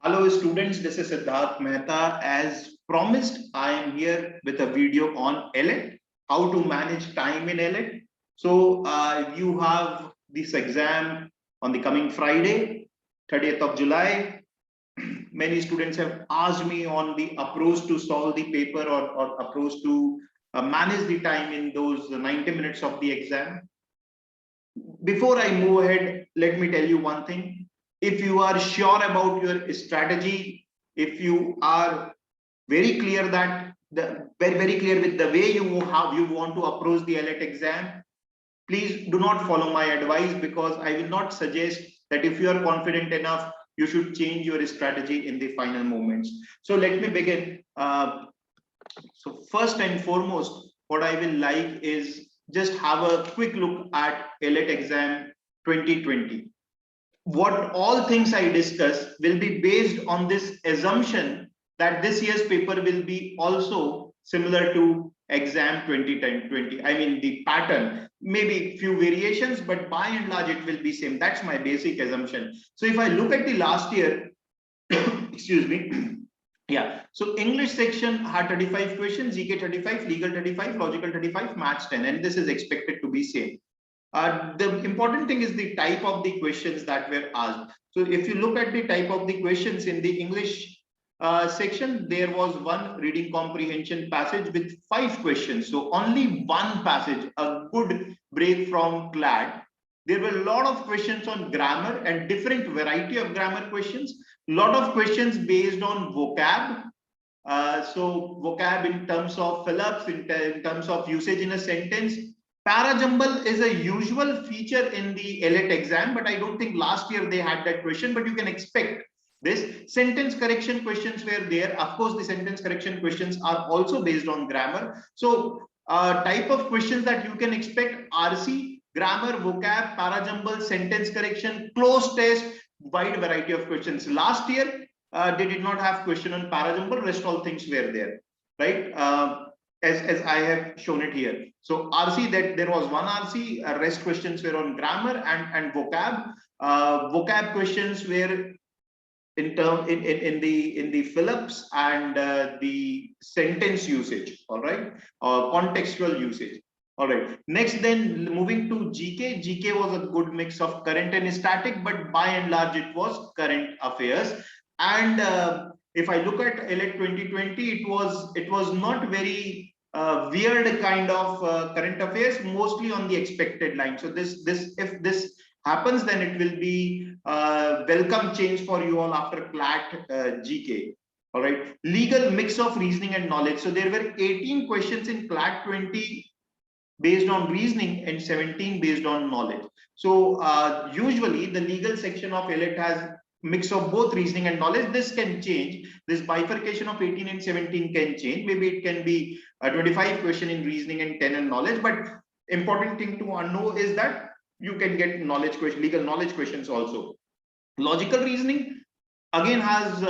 Hello students, this is Siddharth Mehta. As promised, I am here with a video on ELET, how to manage time in ELET. So you have this exam on the coming Friday, 30th of July. Many students have asked me on the approach to solve the paper or approach to manage the time in those 90 minutes of the exam. Before I move ahead, let me tell you one thing. If you are sure about your strategy, if you are very clear that very clear with the way you want to approach the ELET exam, please do not follow my advice, because I will not suggest that if you are confident enough, you should change your strategy in the final moments. So let me begin. So first and foremost, what I will like is just have a quick look at ELET exam 2020. What all things I discuss will be based on this assumption that this year's paper will be also similar to exam 2020. I mean, the pattern, maybe few variations, but by and large, it will be same. That's my basic assumption. So if I look at the last year, excuse me, yeah, so English section had 35 questions, GK 35, legal 35, logical 35, maths 10, and this is expected to be same. The important thing is the type of the questions that were asked. So if you look at the type of the questions in the English section, there was one reading comprehension passage with 5 questions. So only one passage, a good break from CLAD. There were a lot of questions on grammar and different variety of grammar questions. A lot of questions based on vocab. So vocab in terms of fill-ups, in terms of usage in a sentence. Parajumble is a usual feature in the ELET exam, but I don't think last year they had that question, but you can expect this. Sentence correction questions were there. Of course, the sentence correction questions are also based on grammar. So type of questions that you can expect: RC, grammar, vocab, parajumble, sentence correction, close test, wide variety of questions. Last year, they did not have question on parajumble, rest all things were there, right? As I have shown it here. So RC, that there was one RC, rest questions were on grammar and vocab. Vocab questions were in the fill-ups and the sentence usage, all right, contextual usage. All right, next then moving to GK. GK was a good mix of current and static, but by and large it was current affairs. And if I look at ELET 2020, it was not very weird kind of current affairs, mostly on the expected line. So if this happens, then it will be welcome change for you all after CLAT GK. All right, legal mix of reasoning and knowledge. So there were 18 questions in CLAT 20 based on reasoning and 17 based on knowledge. So usually the legal section of ELET has mix of both reasoning and knowledge. This can change. This bifurcation of 18 and 17 can change. Maybe it can be a 25 question in reasoning and 10 in knowledge. But important thing to know is that you can get knowledge question, legal knowledge questions also. Logical reasoning again has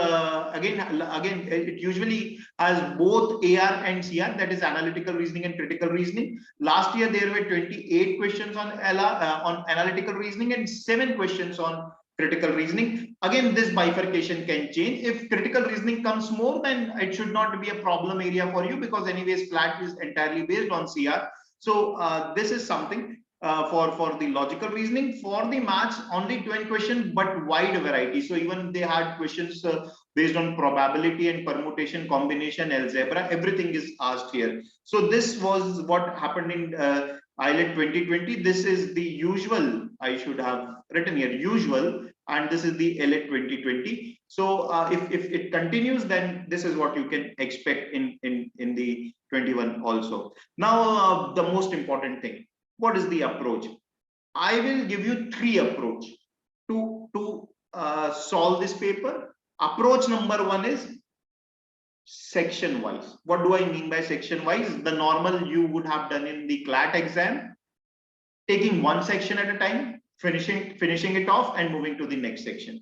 again it usually has both AR and CR, that is analytical reasoning and critical reasoning. Last year there were 28 questions on on analytical reasoning and 7 questions on critical reasoning. Again, this bifurcation can change. If critical reasoning comes more, then it should not be a problem area for you, because anyways CLAT is entirely based on CR. So this is something for the logical reasoning. For the maths, only 20 questions, but wide variety. So even they had questions based on probability and permutation, combination, algebra, everything is asked here. So this was what happened in ELET 2020. This is the usual, I should have written here, usual, and this is the ELET 2020. So if it continues, then this is what you can expect in the 21 also. Now, the most important thing, what is the approach? I will give you 3 approach to solve this paper. Approach number 1 is section wise. What do I mean by section wise? The normal you would have done in the CLAT exam, taking one section at a time, finishing it off and moving to the next section.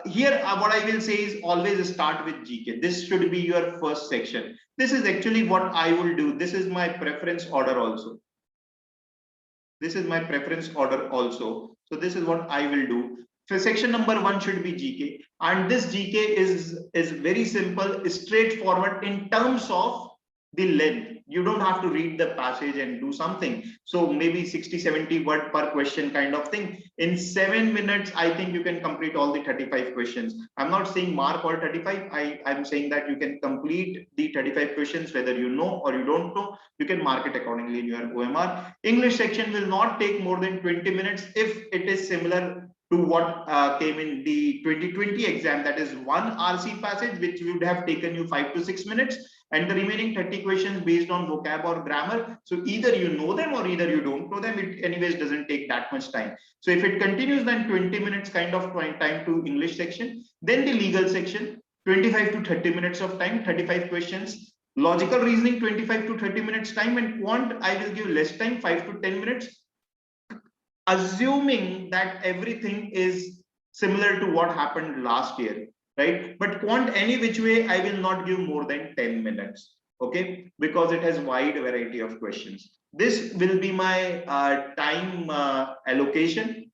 Here what I will say is always start with GK. This should be your first section. This is actually what I will do. This is my preference order also. This is my preference order also. So this is what I will do. section number 1 should be GK, and this GK is very simple, straightforward in terms of the length. You don't have to read the passage and do something. So maybe 60-70 word per question kind of thing. In 7 minutes, I think you can complete all the 35 questions. I'm not saying mark all 35. I'm saying that you can complete the 35 questions, whether you know or you don't know. You can mark it accordingly in your OMR. English section will not take more than 20 minutes if it is similar to what came in the 2020 exam, that is one RC passage, which would have taken you 5 to 6 minutes, and the remaining 30 questions based on vocab or grammar. So either you know them or either you don't know them. It anyways doesn't take that much time. So if it continues, then 20 minutes kind of time to English section. Then the legal section, 25 to 30 minutes of time, 35 questions. Logical reasoning, 25 to 30 minutes time, and quant, I will give less time, 5 to 10 minutes. Assuming that everything is similar to what happened last year, right? But quant, any which way, I will not give more than 10 minutes, okay? Because it has wide variety of questions. This will be my time allocation.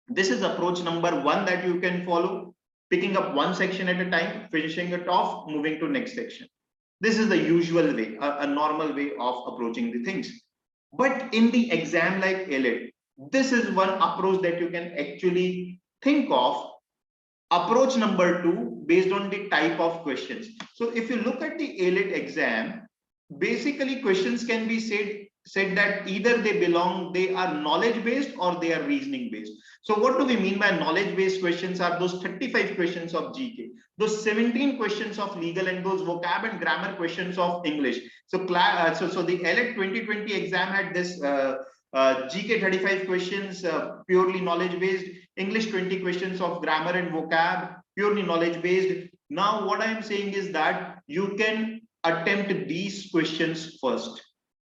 This is approach number 1 that you can follow, picking up one section at a time, finishing it off, moving to next section. This is the usual way, a normal way of approaching the things. But in the exam like ELIT, this is one approach that you can actually think of. Approach number 2, based on the type of questions. So if you look at the ELIT exam, basically questions can be said that either they are knowledge based or they are reasoning based. So what do we mean by knowledge based questions? Are those 35 questions of GK, those 17 questions of legal, and those vocab and grammar questions of English. So the ELIT 2020 exam had this GK 35 questions, purely knowledge based, English 20 questions of grammar and vocab, purely knowledge based. Now what I am saying is that you can attempt these questions first.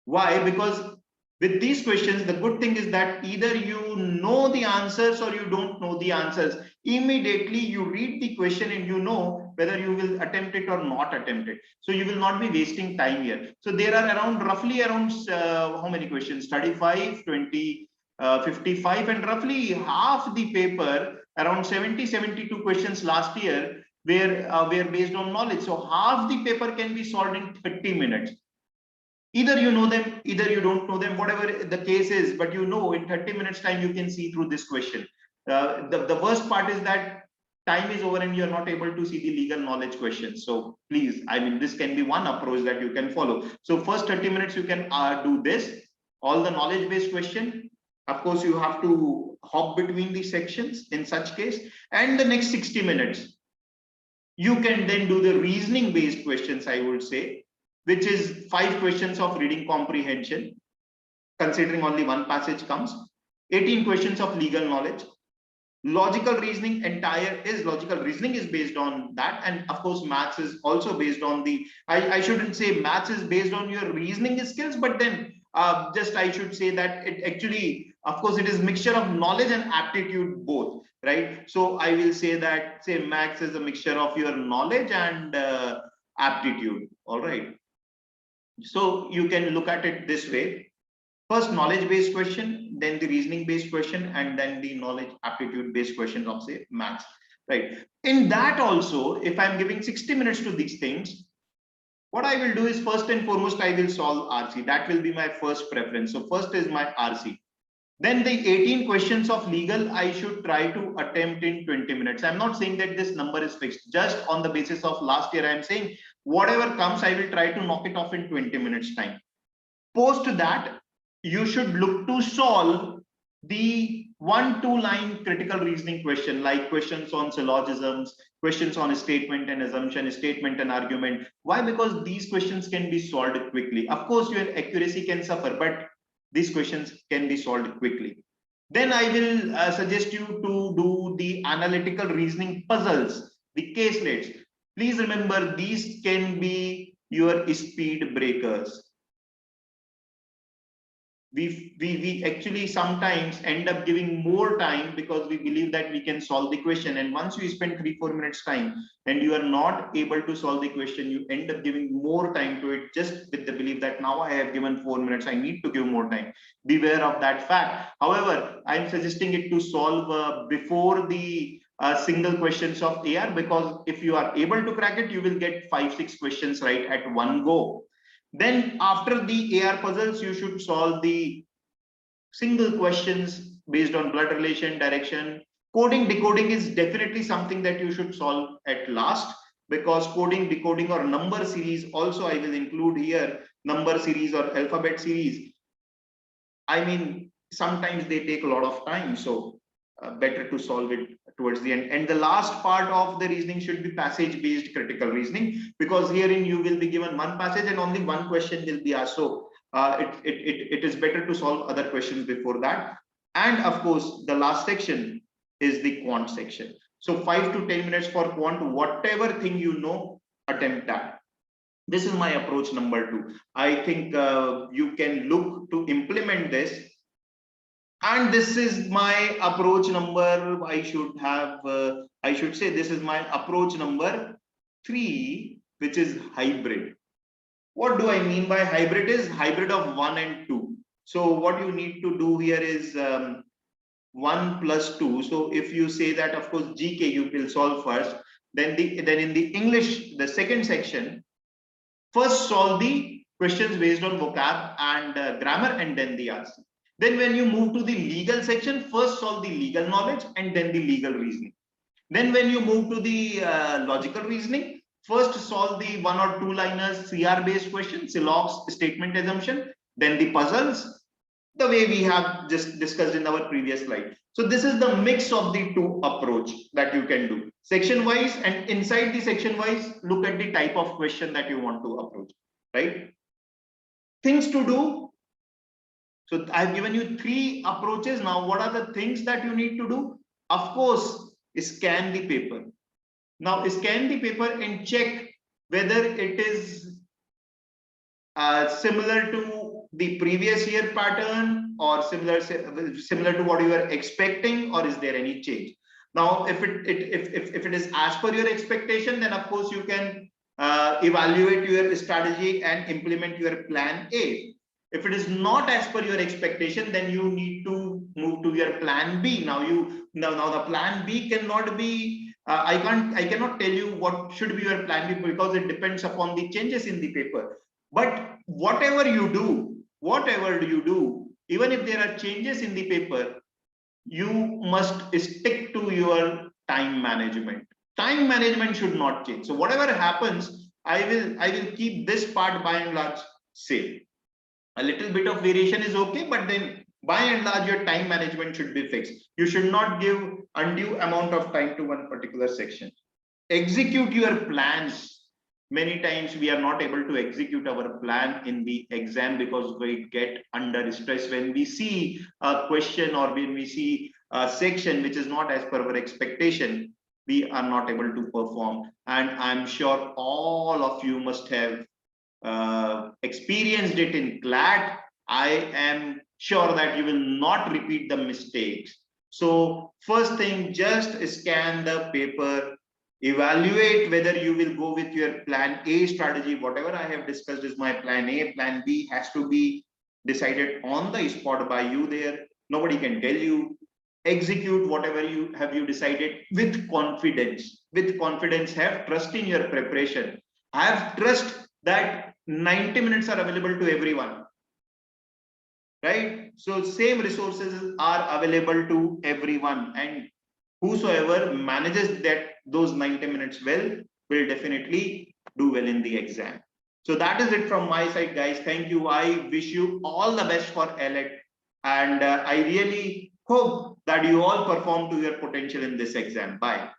Why? Because with these questions, the good thing is that either you know the answers or you don't know the answers. Immediately you read the question and you know whether you will attempt it or not attempt it. So you will not be wasting time here. So there are roughly around how many questions? 35, 20, 55, and roughly half the paper, around 70-72 questions last year were based on knowledge. So half the paper can be solved in 30 minutes. Either you know them, either you don't know them, whatever the case is, but you know in 30 minutes time you can see through this question. The worst part is that time is over and you're not able to see the legal knowledge questions. So please, I mean, this can be one approach that you can follow. So first 30 minutes you can do this, all the knowledge based question. Of course, you have to hop between the sections in such case, and the next 60 minutes you can then do the reasoning based questions, I would say, which is 5 questions of reading comprehension, considering only one passage comes, 18 questions of legal knowledge, logical reasoning. Logical reasoning is based on that, and of course maths is also based on the, I shouldn't say maths is based on your reasoning skills, but then just I should say that it actually, of course, it is mixture of knowledge and aptitude both, right? So I will say that, say, maths is a mixture of your knowledge and aptitude. All right, so you can look at it this way: first knowledge based question, then the reasoning based question, and then the knowledge aptitude based question of, say, maths, right? In that also, if I'm giving 60 minutes to these things, what I will do is, first and foremost, I will solve RC. That will be my first preference. So first is my RC. Then the 18 questions of legal, I should try to attempt in 20 minutes. I'm not saying that this number is fixed. Just on the basis of last year, I'm saying whatever comes, I will try to knock it off in 20 minutes time. Post that, you should look to solve the 1-2 line critical reasoning question, like questions on syllogisms, questions on a statement and assumption, a statement and argument. Why? Because these questions can be solved quickly. Of course, your accuracy can suffer, but these questions can be solved quickly. Then I will suggest you to do the analytical reasoning puzzles, the caselets. Please remember, these can be your speed breakers. We actually sometimes end up giving more time because we believe that we can solve the question, and once you spend 3-4 minutes time and you are not able to solve the question, you end up giving more time to it, just with the belief that now I have given 4 minutes, I need to give more time. Beware of that fact. However, I'm suggesting it to solve before the single questions of AR, because if you are able to crack it, you will get 5-6 questions right at one go. Then after the AR puzzles, you should solve the single questions based on blood relation, direction. Coding, decoding is definitely something that you should solve at last, because coding, decoding, or number series also I will include here, number series or alphabet series. I mean, sometimes they take a lot of time, so better to solve it towards the end. And the last part of the reasoning should be passage based critical reasoning, because herein you will be given one passage and only one question will be asked. So it is better to solve other questions before that. And of course, the last section is the quant section. So 5 to 10 minutes for quant, whatever thing you know, attempt that. This is my approach number 2. I think you can look to implement this. And this is my approach number, I should say this is my approach number 3, which is hybrid. What do I mean by hybrid? Is hybrid of 1 and 2. So what you need to do here is 1 plus 2. So if you say that, of course, GK you will solve first, then in the English, the second section, first solve the questions based on vocab and grammar, and then the answer. Then when you move to the legal section, first solve the legal knowledge and then the legal reasoning. Then when you move to the logical reasoning, first solve the 1 or 2 liners CR based questions, Sillog's statement assumption, then the puzzles, the way we have just discussed in our previous slide. So this is the mix of the 2 approach that you can do section wise, and inside the section wise, look at the type of question that you want to approach, right? Things to do. So I've given you 3 approaches. Now, what are the things that you need to do? Of course, scan the paper. Now, scan the paper and check whether it is similar to the previous year pattern, or similar to what you were expecting, or is there any change? Now, if it is as per your expectation, then of course you can evaluate your strategy and implement your plan A. If it is not as per your expectation, then you need to move to your plan B. Now the plan B cannot be, I cannot tell you what should be your plan B, because it depends upon the changes in the paper. But whatever you do, even if there are changes in the paper, you must stick to your time management. Time management should not change. So whatever happens, I will keep this part by and large same. A little bit of variation is okay, but then by and large your time management should be fixed. You should not give undue amount of time to one particular section. Execute your plans. Many times we are not able to execute our plan in the exam because we get under stress when we see a question, or when we see a section which is not as per our expectation, we are not able to perform. And I'm sure all of you must have experienced it in CLAT. I am sure that you will not repeat the mistakes. So first thing, just scan the paper, evaluate whether you will go with your plan A strategy. Whatever I have discussed is my plan A. Plan B has to be decided on the spot by you there. Nobody can tell you. Execute whatever you have decided with confidence. With confidence, have trust in your preparation. Have trust that 90 minutes are available to everyone, right? So same resources are available to everyone, and whosoever manages those 90 minutes well will definitely do well in the exam. So that is it from my side, guys. Thank you. I wish you all the best for ELECT, and I really hope that you all perform to your potential in this exam. Bye.